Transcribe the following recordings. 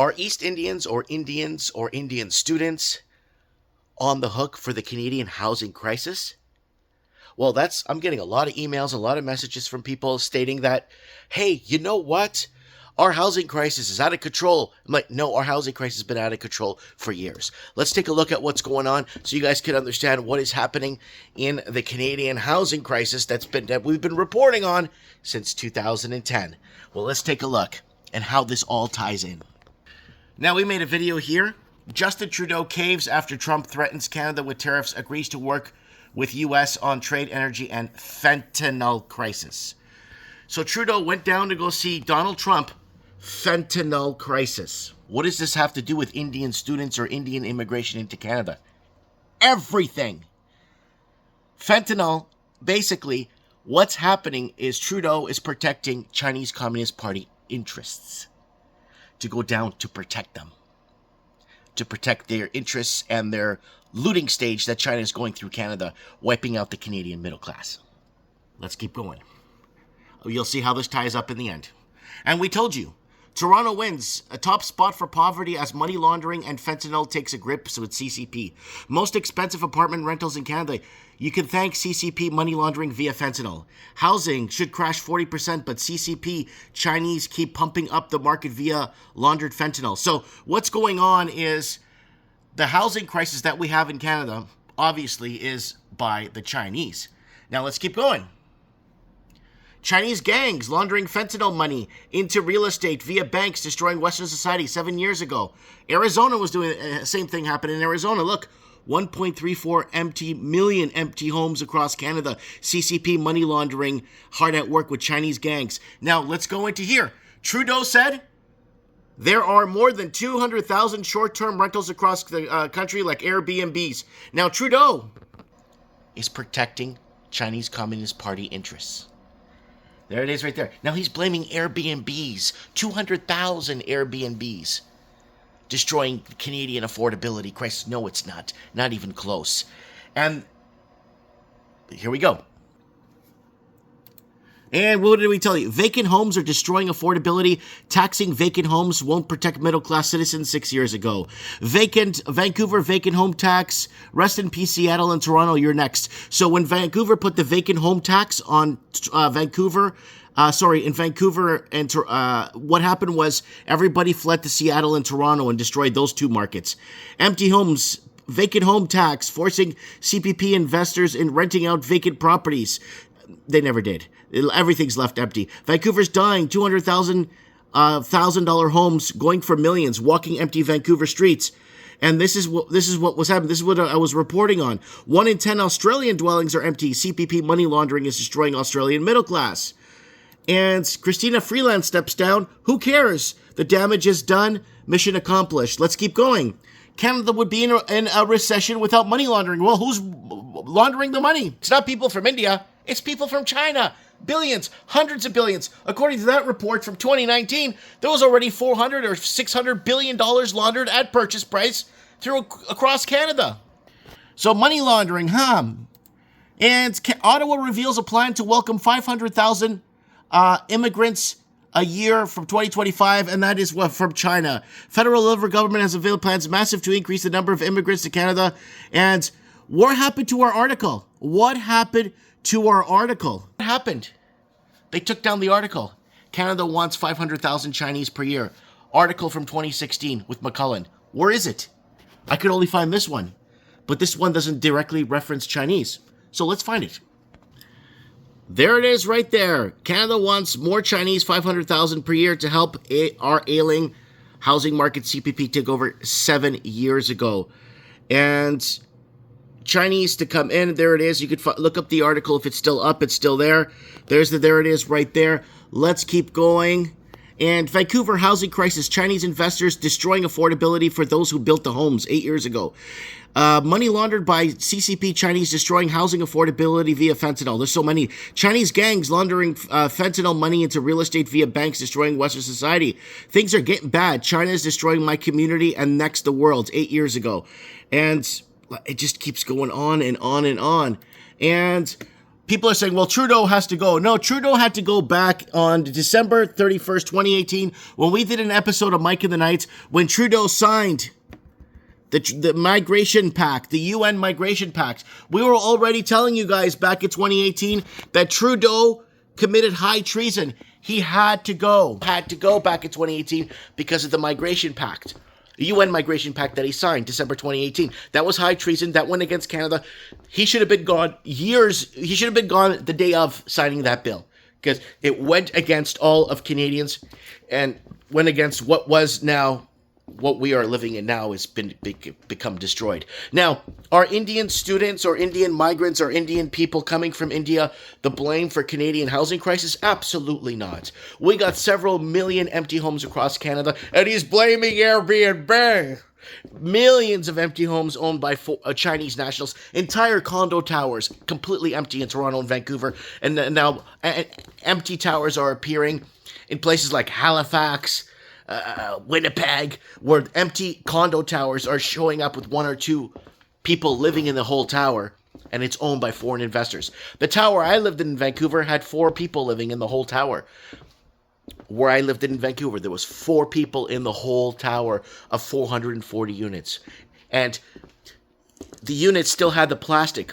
Are East Indians or Indian students on the hook for the Canadian housing crisis? Well, I'm getting a lot of emails, a lot of messages from people stating that, hey, you know what? Our housing crisis is out of control. I'm like, no, our housing crisis has been out of control for years. Let's take a look at what's going on so you guys can understand what is happening in the Canadian housing crisis that we've been reporting on since 2010. Well, let's take a look and how this all ties in. Now, we made a video here. Justin Trudeau caves after Trump threatens Canada with tariffs, agrees to work with U.S. on trade, energy, and fentanyl crisis. So Trudeau went down to go see Donald Trump. Fentanyl crisis. What does this have to do with Indian students or Indian immigration into Canada? Everything. Fentanyl, basically, what's happening is Trudeau is protecting Chinese Communist Party interests. To go down to protect them. To protect their interests and their looting stage that China is going through Canada, wiping out the Canadian middle class. Let's keep going. You'll see how this ties up in the end. And we told you, Toronto wins a top spot for poverty as money laundering and fentanyl takes a grip with CCP. Most expensive apartment rentals in Canada. You can thank CCP money laundering via fentanyl. Housing should crash 40%, but CCP Chinese keep pumping up the market via laundered fentanyl. So what's going on is the housing crisis that we have in Canada, obviously, is by the Chinese. Now let's keep going. Chinese gangs laundering fentanyl money into real estate via banks, destroying Western society 7 years ago. Arizona was doing the same thing happened in Arizona. Look, 1.34 million empty homes across Canada. CCP money laundering hard at work with Chinese gangs. Now, let's go into here. Trudeau said there are more than 200,000 short-term rentals across the country like Airbnbs. Now, Trudeau is protecting Chinese Communist Party interests. There it is right there. Now he's blaming Airbnbs, 200,000 Airbnbs, destroying Canadian affordability crisis. No, it's not. Not even close. And here we go. And what did we tell you? Vacant homes are destroying affordability. Taxing vacant homes won't protect middle-class citizens 6 years ago. Vancouver vacant home tax. Rest in peace, Seattle and Toronto, you're next. So when Vancouver put the vacant home tax on in Vancouver, and what happened was everybody fled to Seattle and Toronto and destroyed those two markets. Empty homes, vacant home tax, forcing CPP investors in renting out vacant properties. They never did. Everything's left empty. Vancouver's dying. $200,000 homes going for millions, walking empty Vancouver streets. And this is what was happening. This is what I was reporting on. 1 in 10 Australian dwellings are empty. CPP money laundering is destroying Australian middle class. And Christina Freeland steps down. Who cares? The damage is done. Mission accomplished. Let's keep going. Canada would be in a recession without money laundering. Well, who's laundering the money? It's not people from India. It's people from China. Billions, hundreds of billions. According to that report from 2019, there was already $400 or $600 billion laundered at purchase price across Canada. So money laundering, And Ottawa reveals a plan to welcome 500,000 immigrants a year from 2025, and that is from China. Federal Liberal government has unveiled plans massive to increase the number of immigrants to Canada. And what happened to our article? What happened? They took down the article. Canada wants 500,000 Chinese per year. Article from 2016 with McCullen. Where is it? I could only find this one. But this one doesn't directly reference Chinese. So let's find it. There it is right there. Canada wants more Chinese, 500,000 per year to help our ailing housing market. CPP took over 7 years ago. And Chinese to come in. There it is. You could look up the article. If it's still up, it's still there. There it is right there. Let's keep going. And Vancouver housing crisis. Chinese investors destroying affordability for those who built the homes 8 years ago. Money laundered by CCP Chinese destroying housing affordability via fentanyl. There's so many. Chinese gangs laundering fentanyl money into real estate via banks, destroying Western society. Things are getting bad. China is destroying my community and next the world 8 years ago. And it just keeps going on and on and on. And people are saying, well, Trudeau has to go. No, Trudeau had to go back on December 31st, 2018, when we did an episode of Mike in the Nights, when Trudeau signed the migration pact, the UN migration pact. We were already telling you guys back in 2018 that Trudeau committed high treason. He had to go back in 2018 because of the migration pact. The UN migration pact that he signed December 2018. That was high treason. That went against Canada. He should have been gone he should have been gone the day of signing that bill, because it went against all of Canadians and went against what we are living in now has become destroyed. Now, are Indian students or Indian migrants or Indian people coming from India the blame for Canadian housing crisis? Absolutely not. We got several million empty homes across Canada, and he's blaming Airbnb. Millions of empty homes owned by Chinese nationals. Entire condo towers completely empty in Toronto and Vancouver. And now empty towers are appearing in places like Halifax, Winnipeg, where empty condo towers are showing up with one or two people living in the whole tower, and it's owned by foreign investors. The tower I lived in Vancouver had 4 people living in the whole tower. Where I lived in Vancouver, there was 4 people in the whole tower of 440 units. And the units still had the plastic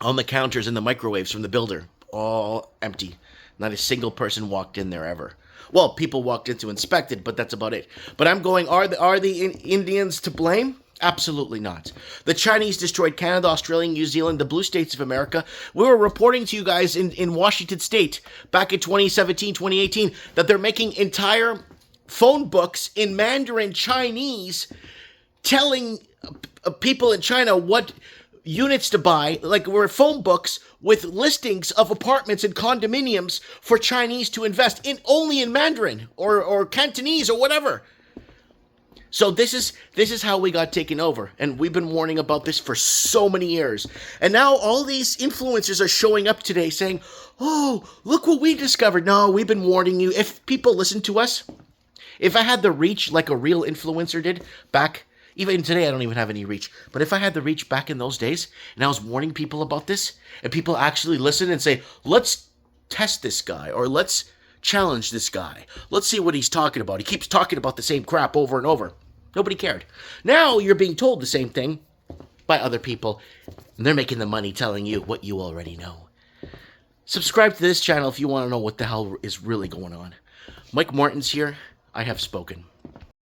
on the counters and the microwaves from the builder. All empty. Not a single person walked in there ever. Well, people walked in to inspect it, but that's about it. But I'm going, are the Indians to blame? Absolutely not. The Chinese destroyed Canada, Australia, New Zealand, the blue states of America. We were reporting to you guys in Washington State back in 2017, 2018, that they're making entire phone books in Mandarin Chinese telling people in China what units to buy. Like, we're phone books with listings of apartments and condominiums for Chinese to invest in, only in Mandarin or Cantonese or whatever. So this is how we got taken over, and we've been warning about this for so many years. And now all these influencers are showing up today saying, "Oh, look what we discovered." No, we've been warning you. If people listen to us, if I had the reach like a real influencer did back, even today I don't even have any reach, but if I had the reach back in those days and I was warning people about this, and people actually listen and say, "Let's test this guy," or "Let's challenge this guy. Let's see what he's talking about. He keeps talking about the same crap over and over." Nobody cared. Now you're being told the same thing by other people, and they're making the money telling you what you already know. Subscribe to this channel if you want to know what the hell is really going on. Mike Martin's here. I have spoken.